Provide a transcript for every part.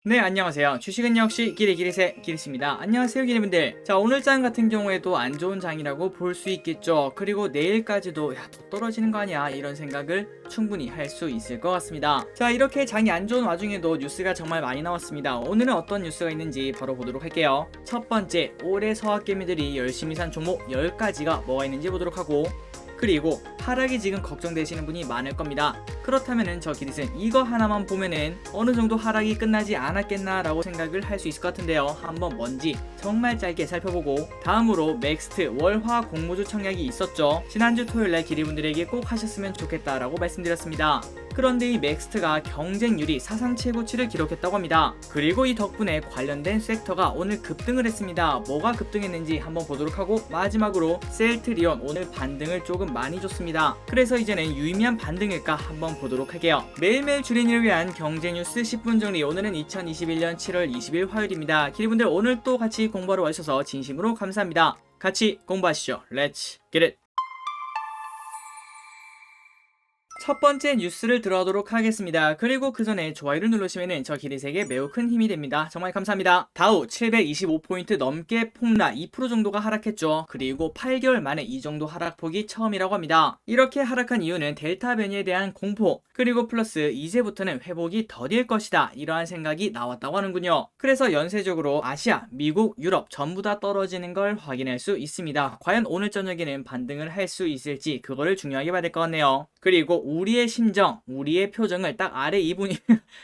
네, 안녕하세요. 주식은 역시 기리기리세 기리스입니다. 안녕하세요, 기리분들. 자, 오늘 장 같은 경우에도 안 좋은 장이라고 볼 수 있겠죠. 그리고 내일까지도 더 떨어지는 거 아니야, 이런 생각을 충분히 할 수 있을 것 같습니다. 자, 이렇게 장이 안 좋은 와중에도 뉴스가 정말 많이 나왔습니다. 오늘은 어떤 뉴스가 있는지 바로 보도록 할게요. 첫 번째, 올해 서학개미들이 열심히 산 종목 10가지가 뭐가 있는지 보도록 하고, 그리고 하락이 지금 걱정되시는 분이 많을 겁니다. 그렇다면은 저 기릿은 이거 하나만 보면은 어느 정도 하락이 끝나지 않았겠나 라고 생각을 할 수 있을 것 같은데요. 한번 뭔지 정말 짧게 살펴보고, 다음으로 맥스트 월화 공모주 청약이 있었죠. 지난주 토요일날 기리분들에게 꼭 하셨으면 좋겠다라고 말씀드렸습니다. 그런데 이 맥스트가 경쟁률이 사상 최고치를 기록했다고 합니다. 그리고 이 덕분에 관련된 섹터가 오늘 급등을 했습니다. 뭐가 급등했는지 한번 보도록 하고, 마지막으로 셀트리온 오늘 반등을 조금 많이 줬습니다. 그래서 이제는 유의미한 반등일까 한번 보도록 할게요. 매일매일 주린이를 위한 경제 뉴스 10분 정리. 오늘은 2021년 7월 20일 화요일입니다. 기리분들 오늘 또 같이 공부하러 와주셔서 진심으로 감사합니다. 같이 공부하시죠. Let's get it! 첫 번째 뉴스를 들어가도록 하겠습니다. 그리고 그 전에 좋아요를 누르시면 저 기릿에게 매우 큰 힘이 됩니다. 정말 감사합니다. 다우 725포인트 넘게 폭락, 2% 정도가 하락했죠. 그리고 8개월 만에 이 정도 하락폭이 처음이라고 합니다. 이렇게 하락한 이유는 델타 변이에 대한 공포, 그리고 플러스 이제부터는 회복이 더딜 것이다, 이러한 생각이 나왔다고 하는군요. 그래서 연쇄적으로 아시아, 미국, 유럽 전부 다 떨어지는 걸 확인할 수 있습니다. 과연 오늘 저녁에는 반등을 할 수 있을지 그거를 중요하게 봐야 될 것 같네요. 그리고 우리의 심정, 우리의 표정을 딱 아래 이분이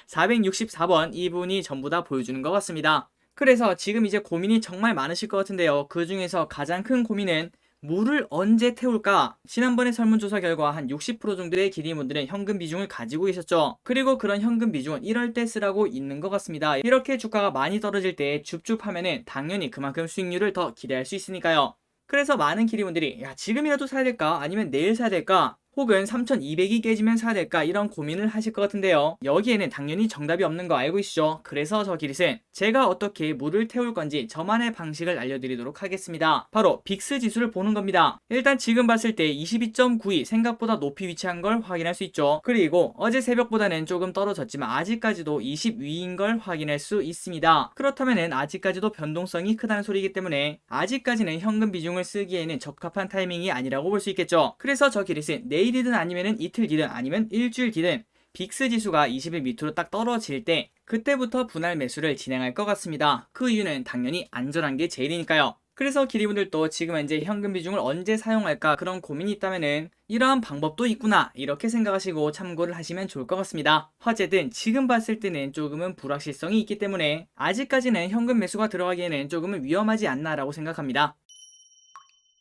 464번 이분이 전부 다 보여주는 것 같습니다. 그래서 지금 이제 고민이 정말 많으실 것 같은데요. 그 중에서 가장 큰 고민은 물을 언제 태울까? 지난번에 설문조사 결과 한 60% 정도의 기리분들은 현금 비중을 가지고 계셨죠. 그리고 그런 현금 비중은 이럴 때 쓰라고 있는 것 같습니다. 이렇게 주가가 많이 떨어질 때 줍줍하면은 당연히 그만큼 수익률을 더 기대할 수 있으니까요. 그래서 많은 기리분들이 지금이라도 사야 될까? 아니면 내일 사야 될까? 혹은 3200이 깨지면 사야 될까, 이런 고민을 하실 것 같은데요. 여기에는 당연히 정답이 없는 거 알고 있죠. 그래서 저 기릿은 제가 어떻게 물을 태울 건지 저만의 방식을 알려드리도록 하겠습니다. 바로 빅스 지수를 보는 겁니다. 일단 지금 봤을 때 22.92 생각보다 높이 위치한 걸 확인할 수 있죠. 그리고 어제 새벽보다는 조금 떨어졌지만 아직까지도 20위인 걸 확인할 수 있습니다. 그렇다면 아직까지도 변동성이 크다는 소리이기 때문에 아직까지는 현금 비중을 쓰기에는 적합한 타이밍이 아니라고 볼 수 있겠죠. 그래서 저 기릿은 내일이든 아니면 이틀 뒤든 아니면 일주일 뒤든 빅스 지수가 20일 밑으로 딱 떨어질 때 그때부터 분할 매수를 진행할 것 같습니다. 그 이유는 당연히 안전한 게 제일이니까요. 그래서 기리분들도 지금 이제 현금 비중을 언제 사용할까 그런 고민이 있다면은 이러한 방법도 있구나, 이렇게 생각하시고 참고를 하시면 좋을 것 같습니다. 어쨌든 지금 봤을 때는 조금은 불확실성이 있기 때문에 아직까지는 현금 매수가 들어가기에는 조금은 위험하지 않나 라고 생각합니다.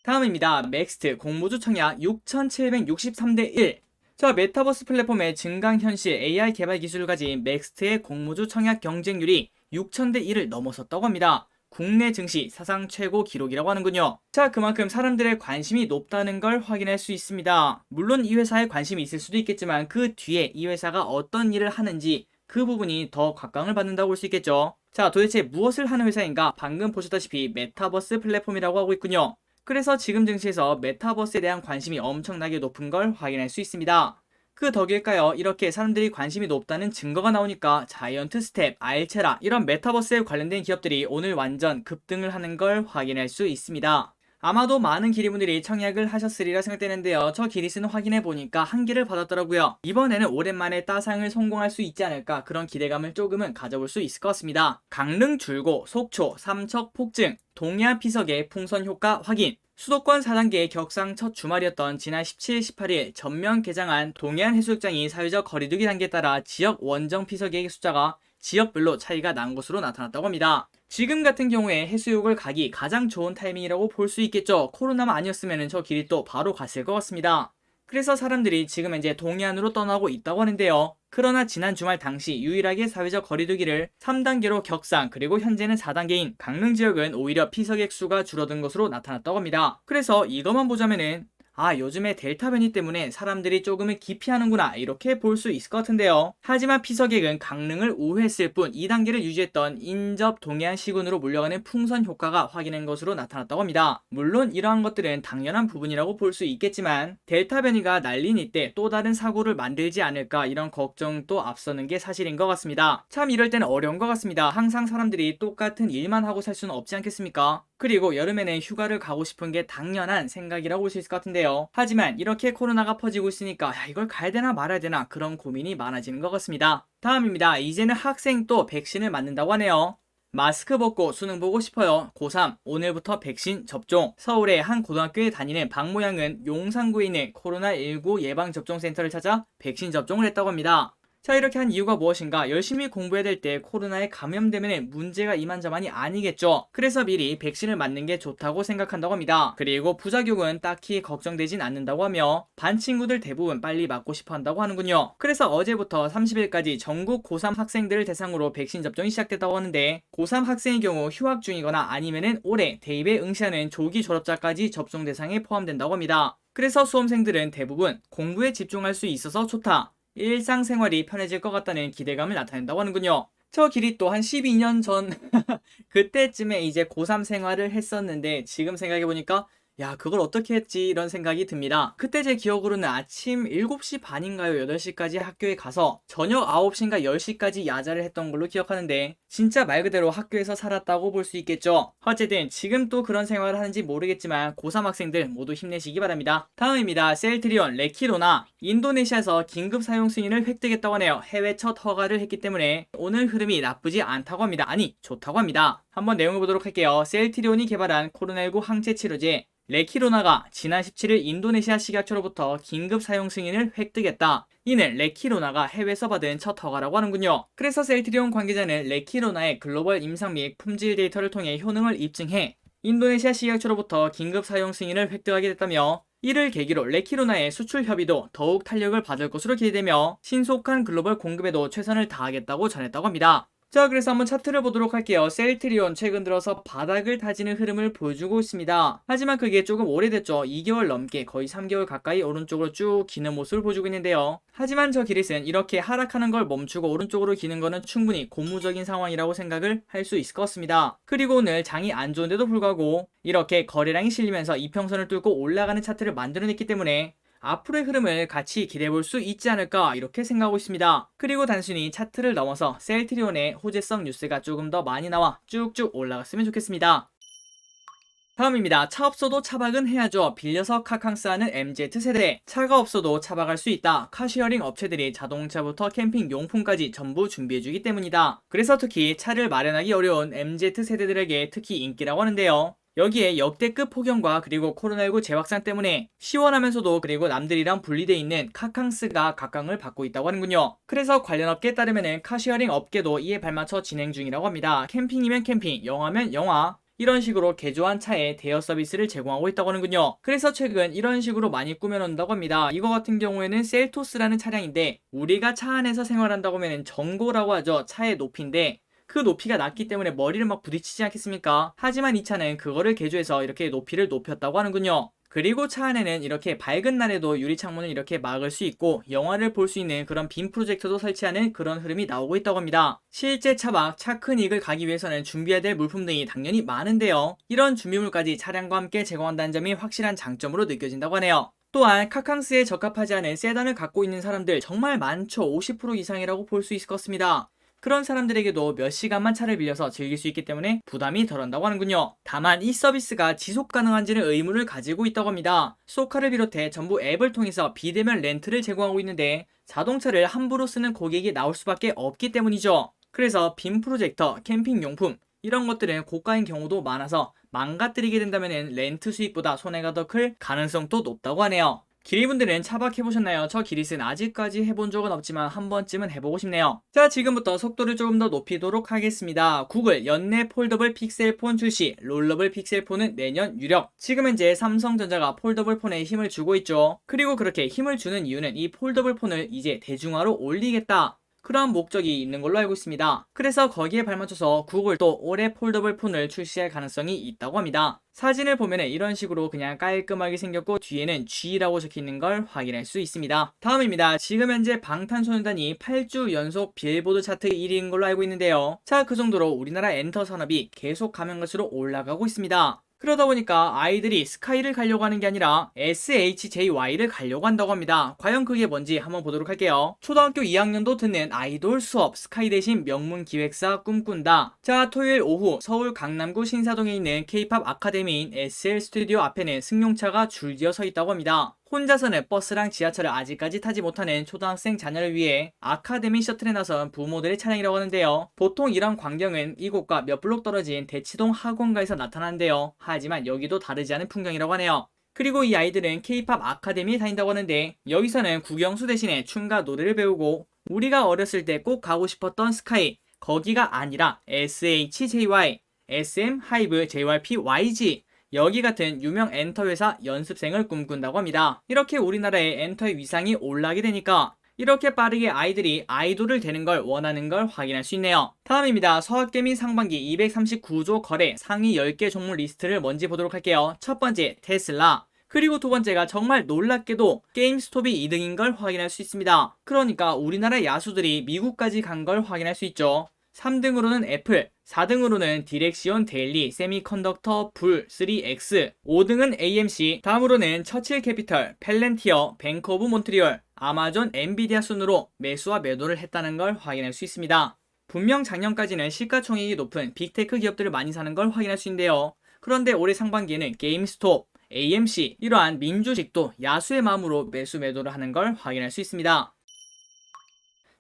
다음입니다. 맥스트 공모주 청약 6763대 1. 자, 메타버스 플랫폼의 증강현실 AR 개발 기술을 가진 맥스트의 공모주 청약 경쟁률이 6000대 1을 넘어섰다고 합니다. 국내 증시 사상 최고 기록이라고 하는군요. 자, 그만큼 사람들의 관심이 높다는 걸 확인할 수 있습니다. 물론 이 회사에 관심이 있을 수도 있겠지만 그 뒤에 이 회사가 어떤 일을 하는지 그 부분이 더 각광을 받는다고 볼 수 있겠죠. 자, 도대체 무엇을 하는 회사인가? 방금 보셨다시피 메타버스 플랫폼이라고 하고 있군요. 그래서 지금 증시에서 메타버스에 대한 관심이 엄청나게 높은 걸 확인할 수 있습니다. 그 덕일까요? 이렇게 사람들이 관심이 높다는 증거가 나오니까 자이언트 스텝, 알체라 이런 메타버스에 관련된 기업들이 오늘 완전 급등을 하는 걸 확인할 수 있습니다. 아마도 많은 기리분들이 청약을 하셨으리라 생각되는데요. 저 기릿은 확인해보니까 한 개를 받았더라고요. 이번에는 오랜만에 따상을 성공할 수 있지 않을까, 그런 기대감을 조금은 가져볼 수 있을 것 같습니다. 강릉 줄고, 속초, 삼척 폭증, 동해안 피서의 풍선 효과 확인. 수도권 4단계 격상 첫 주말이었던 지난 17, 18일 전면 개장한 동해안 해수욕장이 사회적 거리두기 단계에 따라 지역 원정 피서객의 숫자가 지역별로 차이가 난 것으로 나타났다고 합니다. 지금 같은 경우에 해수욕을 가기 가장 좋은 타이밍이라고 볼 수 있겠죠. 코로나만 아니었으면 저 길이 또 바로 갔을 것 같습니다. 그래서 사람들이 지금 이제 동해안으로 떠나고 있다고 하는데요. 그러나 지난 주말 당시 유일하게 사회적 거리두기를 3단계로 격상, 그리고 현재는 4단계인 강릉 지역은 오히려 피서객 수가 줄어든 것으로 나타났다고 합니다. 그래서 이것만 보자면은 요즘에 델타 변이 때문에 사람들이 조금은 기피하는구나 이렇게 볼 수 있을 것 같은데요. 하지만 피서객은 강릉을 우회했을 뿐 2단계를 유지했던 인접 동해안 시군으로 몰려가는 풍선 효과가 확인된 것으로 나타났다고 합니다. 물론 이러한 것들은 당연한 부분이라고 볼 수 있겠지만 델타 변이가 날린 이때 또 다른 사고를 만들지 않을까 이런 걱정도 앞서는 게 사실인 것 같습니다. 참 이럴 때는 어려운 것 같습니다. 항상 사람들이 똑같은 일만 하고 살 수는 없지 않겠습니까? 그리고 여름에는 휴가를 가고 싶은 게 당연한 생각이라고 볼 수 있을 것 같은데요. 하지만 이렇게 코로나가 퍼지고 있으니까 이걸 가야 되나 말아야 되나 그런 고민이 많아지는 것 같습니다. 다음입니다. 이제는 학생도 백신을 맞는다고 하네요. 마스크 벗고 수능 보고 싶어요. 고3 오늘부터 백신 접종. 서울의 한 고등학교에 다니는 박모 양은 용산구에 있는 코로나19 예방접종센터를 찾아 백신 접종을 했다고 합니다. 자, 이렇게 한 이유가 무엇인가? 열심히 공부해야 될 때 코로나에 감염되면 문제가 이만저만이 아니겠죠. 그래서 미리 백신을 맞는 게 좋다고 생각한다고 합니다. 그리고 부작용은 딱히 걱정되진 않는다고 하며 반 친구들 대부분 빨리 맞고 싶어 한다고 하는군요. 그래서 어제부터 30일까지 전국 고3 학생들을 대상으로 백신 접종이 시작됐다고 하는데 고3 학생의 경우 휴학 중이거나 아니면은 올해 대입에 응시하는 조기 졸업자까지 접종 대상에 포함된다고 합니다. 그래서 수험생들은 대부분 공부에 집중할 수 있어서 좋다. 일상생활이 편해질 것 같다는 기대감을 나타낸다고 하는군요. 저 길이 또 한 12년 전 그때쯤에 이제 고3 생활을 했었는데 지금 생각해보니까 그걸 어떻게 했지 이런 생각이 듭니다. 그때 제 기억으로는 아침 7시 반인가요? 8시까지 학교에 가서 저녁 9시인가 10시까지 야자를 했던 걸로 기억하는데 진짜 말 그대로 학교에서 살았다고 볼 수 있겠죠. 어쨌든 지금 또 그런 생활을 하는지 모르겠지만 고3 학생들 모두 힘내시기 바랍니다. 다음입니다. 셀트리온 레키로나 인도네시아에서 긴급 사용 승인을 획득했다고 하네요. 해외 첫 허가를 했기 때문에 오늘 흐름이 나쁘지 않다고 합니다. 아니 좋다고 합니다. 한번 내용을 보도록 할게요. 셀트리온이 개발한 코로나19 항체 치료제 레키로나가 지난 17일 인도네시아 식약처로부터 긴급 사용 승인을 획득했다. 이는 레키로나가 해외에서 받은 첫 허가라고 하는군요. 그래서 셀트리온 관계자는 레키로나의 글로벌 임상 및 품질 데이터를 통해 효능을 입증해 인도네시아 식약처로부터 긴급 사용 승인을 획득하게 됐다며 이를 계기로 레키로나의 수출 협의도 더욱 탄력을 받을 것으로 기대되며 신속한 글로벌 공급에도 최선을 다하겠다고 전했다고 합니다. 자, 그래서 한번 차트를 보도록 할게요. 셀트리온 최근 들어서 바닥을 다지는 흐름을 보여주고 있습니다. 하지만 그게 조금 오래됐죠. 2개월 넘게 거의 3개월 가까이 오른쪽으로 쭉 기는 모습을 보여주고 있는데요. 하지만 저 기릿은 이렇게 하락하는 걸 멈추고 오른쪽으로 기는 거는 충분히 고무적인 상황이라고 생각을 할 수 있을 것 같습니다. 그리고 오늘 장이 안 좋은데도 불구하고 이렇게 거래량이 실리면서 이평선을 뚫고 올라가는 차트를 만들어냈기 때문에 앞으로의 흐름을 같이 기대해볼 수 있지 않을까 이렇게 생각하고 있습니다. 그리고 단순히 차트를 넘어서 셀트리온의 호재성 뉴스가 조금 더 많이 나와 쭉쭉 올라갔으면 좋겠습니다. 다음입니다. 차 없어도 차박은 해야죠. 빌려서 카캉스하는 MZ세대. 차가 없어도 차박할 수 있다. 카쉐어링 업체들이 자동차부터 캠핑 용품까지 전부 준비해주기 때문이다. 그래서 특히 차를 마련하기 어려운 MZ세대들에게 특히 인기라고 하는데요. 여기에 역대급 폭염과 그리고 코로나19 재확산 때문에 시원하면서도 그리고 남들이랑 분리되어 있는 카캉스가 각광을 받고 있다고 하는군요. 그래서 관련 업계에 따르면 카쉐어링 업계도 이에 발맞춰 진행 중이라고 합니다. 캠핑이면 캠핑, 영화면 영화 이런 식으로 개조한 차에 대여 서비스를 제공하고 있다고 하는군요. 그래서 최근 이런 식으로 많이 꾸며놓는다고 합니다. 이거 같은 경우에는 셀토스라는 차량인데 우리가 차 안에서 생활한다고 하면 전고라고 하죠. 차의 높이인데 그 높이가 낮기 때문에 머리를 막 부딪히지 않겠습니까? 하지만 이 차는 그거를 개조해서 이렇게 높이를 높였다고 하는군요. 그리고 차 안에는 이렇게 밝은 날에도 유리창문을 이렇게 막을 수 있고 영화를 볼 수 있는 그런 빔 프로젝터도 설치하는 그런 흐름이 나오고 있다고 합니다. 실제 차박, 차 큰 이익을 가기 위해서는 준비해야 될 물품 등이 당연히 많은데요. 이런 준비물까지 차량과 함께 제공한다는 점이 확실한 장점으로 느껴진다고 하네요. 또한 카캉스에 적합하지 않은 세단을 갖고 있는 사람들 정말 많죠. 50% 이상이라고 볼 수 있을 것 같습니다. 그런 사람들에게도 몇 시간만 차를 빌려서 즐길 수 있기 때문에 부담이 덜한다고 하는군요. 다만 이 서비스가 지속 가능한지는 의문을 가지고 있다고 합니다. 소카를 비롯해 전부 앱을 통해서 비대면 렌트를 제공하고 있는데 자동차를 함부로 쓰는 고객이 나올 수밖에 없기 때문이죠. 그래서 빔 프로젝터, 캠핑 용품 이런 것들은 고가인 경우도 많아서 망가뜨리게 된다면 렌트 수익보다 손해가 더 클 가능성도 높다고 하네요. 기리분들은 차박해보셨나요? 저 기릿은 아직까지 해본 적은 없지만 한 번쯤은 해보고 싶네요. 자, 지금부터 속도를 조금 더 높이도록 하겠습니다. 구글 연내 폴더블 픽셀폰 출시, 롤러블 픽셀폰은 내년 유력. 지금 현재 삼성전자가 폴더블 폰에 힘을 주고 있죠. 그리고 그렇게 힘을 주는 이유는 이 폴더블 폰을 이제 대중화로 올리겠다. 그러한 목적이 있는 걸로 알고 있습니다. 그래서 거기에 발맞춰서 구글도 올해 폴더블 폰을 출시할 가능성이 있다고 합니다. 사진을 보면 이런 식으로 그냥 깔끔하게 생겼고 뒤에는 G라고 적혀있는 걸 확인할 수 있습니다. 다음입니다. 지금 현재 방탄소년단이 8주 연속 빌보드 차트 1위인 걸로 알고 있는데요. 자, 그 정도로 우리나라 엔터 산업이 계속 가면 갈수록 올라가고 있습니다. 그러다 보니까 아이들이 스카이를 가려고 하는 게 아니라 SHJY를 가려고 한다고 합니다. 과연 그게 뭔지 한번 보도록 할게요. 초등학교 2학년도 듣는 아이돌 수업, 스카이 대신 명문 기획사 꿈꾼다. 자, 토요일 오후 서울 강남구 신사동에 있는 K-팝 아카데미인 SL 스튜디오 앞에는 승용차가 줄지어 서 있다고 합니다. 혼자서는 버스랑 지하철을 아직까지 타지 못하는 초등학생 자녀를 위해 아카데미 셔틀에 나선 부모들의 차량이라고 하는데요. 보통 이런 광경은 이곳과 몇 블록 떨어진 대치동 학원가에서 나타나는데요. 하지만 여기도 다르지 않은 풍경이라고 하네요. 그리고 이 아이들은 K-팝 아카데미에 다닌다고 하는데 여기서는 국영수 대신에 춤과 노래를 배우고 우리가 어렸을 때 꼭 가고 싶었던 스카이, 거기가 아니라 SHJY, SM, 하이브, JYP, YG 여기 같은 유명 엔터 회사 연습생을 꿈꾼다고 합니다. 이렇게 우리나라의 엔터의 위상이 올라가게 되니까 이렇게 빠르게 아이들이 아이돌을 되는 걸 원하는 걸 확인할 수 있네요. 다음입니다. 서학개미 상반기 239조 거래 상위 10개 종목 리스트를 먼저 보도록 할게요. 첫 번째 테슬라, 그리고 두 번째가 정말 놀랍게도 게임스톱이 2등인 걸 확인할 수 있습니다. 그러니까 우리나라 야수들이 미국까지 간 걸 확인할 수 있죠. 3등으로는 애플, 4등으로는 디렉시온 데일리, 세미컨덕터, 불, 3X, 5등은 AMC, 다음으로는 처칠 캐피털, 펠렌티어, 뱅크 오브 몬트리올, 아마존, 엔비디아 순으로 매수와 매도를 했다는 걸 확인할 수 있습니다. 분명 작년까지는 시가총액이 높은 빅테크 기업들을 많이 사는 걸 확인할 수 있는데요. 그런데 올해 상반기에는 게임스톱, AMC, 이러한 민주직도 야수의 마음으로 매수 매도를 하는 걸 확인할 수 있습니다.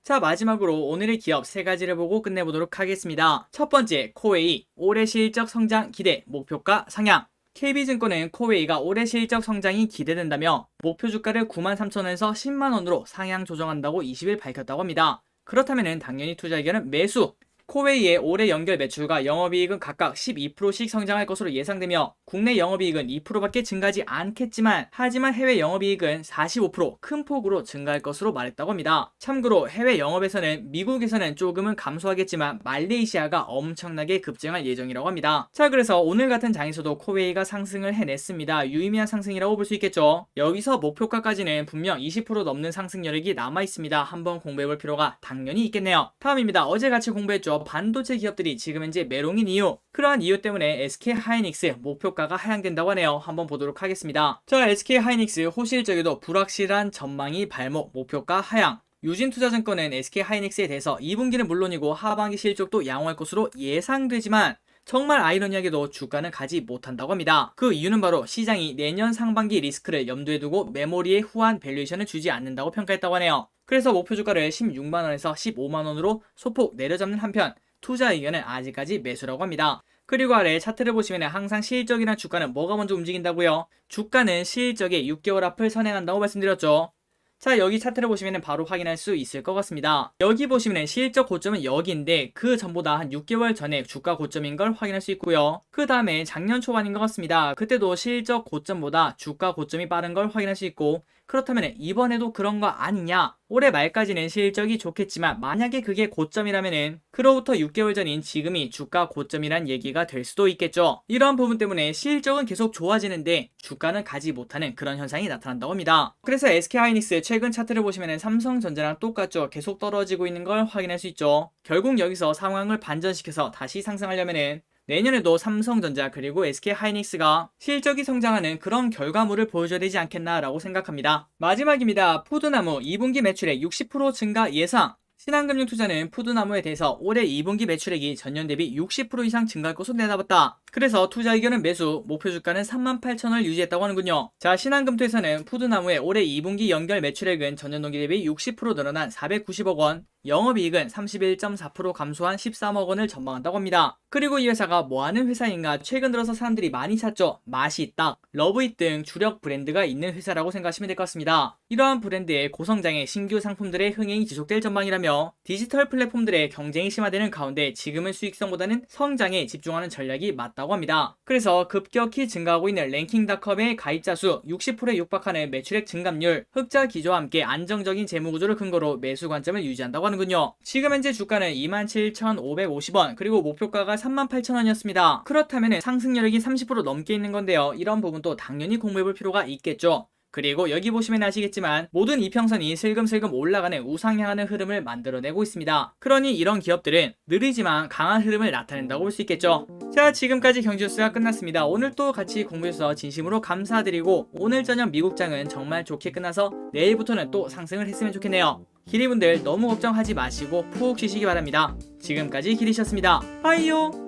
자, 마지막으로 오늘의 기업 3가지를 보고 끝내보도록 하겠습니다. 첫 번째, 코웨이, 올해 실적 성장 기대, 목표가 상향. KB증권은 코웨이가 올해 실적 성장이 기대된다며 목표 주가를 93,000원에서 10만원으로 상향 조정한다고 20일 밝혔다고 합니다. 그렇다면 당연히 투자 의견은 매수. 코웨이의 올해 연결 매출과 영업이익은 각각 12%씩 성장할 것으로 예상되며 국내 영업이익은 2%밖에 증가하지 않겠지만 하지만 해외 영업이익은 45% 큰 폭으로 증가할 것으로 말했다고 합니다. 참고로 해외 영업에서는 미국에서는 조금은 감소하겠지만 말레이시아가 엄청나게 급증할 예정이라고 합니다. 자, 그래서 오늘 같은 장에서도 코웨이가 상승을 해냈습니다. 유의미한 상승이라고 볼 수 있겠죠. 여기서 목표가까지는 분명 20% 넘는 상승 여력이 남아있습니다. 한번 공부해볼 필요가 당연히 있겠네요. 다음입니다. 어제 같이 공부했죠. 반도체 기업들이 지금 현재 메롱인 이유, 그러한 이유 때문에 SK하이닉스 목표가가 하향된다고 하네요. 한번 보도록 하겠습니다. 자, SK하이닉스 호실적에도 불확실한 전망이 발목, 목표가 하향. 유진투자증권은 SK하이닉스에 대해서 2분기는 물론이고 하반기 실적도 양호할 것으로 예상되지만 정말 아이러니하게도 주가는 가지 못한다고 합니다. 그 이유는 바로 시장이 내년 상반기 리스크를 염두에 두고 메모리에 후한 밸류에이션을 주지 않는다고 평가했다고 하네요. 그래서 목표 주가를 16만원에서 15만원으로 소폭 내려잡는 한편 투자 의견은 아직까지 매수라고 합니다. 그리고 아래 차트를 보시면 항상 실적이나 주가는 뭐가 먼저 움직인다고요? 주가는 실적의 6개월 앞을 선행한다고 말씀드렸죠. 자, 여기 차트를 보시면 바로 확인할 수 있을 것 같습니다. 여기 보시면 실적 고점은 여기인데 그 전보다 한 6개월 전에 주가 고점인 걸 확인할 수 있고요. 그 다음에 작년 초반인 것 같습니다. 그때도 실적 고점보다 주가 고점이 빠른 걸 확인할 수 있고 그렇다면 이번에도 그런 거 아니냐? 올해 말까지는 실적이 좋겠지만 만약에 그게 고점이라면은 그로부터 6개월 전인 지금이 주가 고점이란 얘기가 될 수도 있겠죠. 이런 부분 때문에 실적은 계속 좋아지는데 주가는 가지 못하는 그런 현상이 나타난다고 합니다. 그래서 SK하이닉스 최근 차트를 보시면 삼성전자랑 똑같죠. 계속 떨어지고 있는 걸 확인할 수 있죠. 결국 여기서 상황을 반전시켜서 다시 상승하려면은 내년에도 삼성전자 그리고 SK하이닉스가 실적이 성장하는 그런 결과물을 보여줘야 되지 않겠나라고 생각합니다. 마지막입니다. 푸드나무 2분기 매출액 60% 증가 예상. 신한금융투자는 푸드나무에 대해서 올해 2분기 매출액이 전년 대비 60% 이상 증가할 것으로 내다봤다. 그래서 투자 의견은 매수, 목표 주가는 38,000원을 유지했다고 하는군요. 자, 신한금투에서는 푸드나무의 올해 2분기 연결 매출액은 전년 동기 대비 60% 늘어난 490억 원, 영업이익은 31.4% 감소한 13억 원을 전망한다고 합니다. 그리고 이 회사가 뭐하는 회사인가? 최근 들어서 사람들이 많이 찾죠. 맛있딱, 러브잇 등 주력 브랜드가 있는 회사라고 생각하시면 될 것 같습니다. 이러한 브랜드의 고성장의 신규 상품들의 흥행이 지속될 전망이라며 디지털 플랫폼들의 경쟁이 심화되는 가운데 지금은 수익성보다는 성장에 집중하는 전략이 맞다고 있었다고 합니다. 그래서 급격히 증가하고 있는 랭킹닷컴의 가입자 수 60%에 육박하는 매출액 증감률, 흑자 기조와 함께 안정적인 재무구조를 근거로 매수 관점을 유지한다고 하는군요. 지금 현재 주가는 27,550원, 그리고 목표가가 38,000원이었습니다. 그렇다면 상승률이 30% 넘게 있는 건데요. 이런 부분도 당연히 공부해볼 필요가 있겠죠. 그리고 여기 보시면 아시겠지만 모든 이평선이 슬금슬금 올라가는 우상향하는 흐름을 만들어내고 있습니다. 그러니 이런 기업들은 느리지만 강한 흐름을 나타낸다고 볼 수 있겠죠. 자, 지금까지 경주뉴스가 끝났습니다. 오늘 또 같이 공부해주셔서 진심으로 감사드리고, 오늘 저녁 미국장은 정말 좋게 끝나서 내일부터는 또 상승을 했으면 좋겠네요. 기리분들 너무 걱정하지 마시고 푹 쉬시기 바랍니다. 지금까지 기리셨습니다. 빠이요.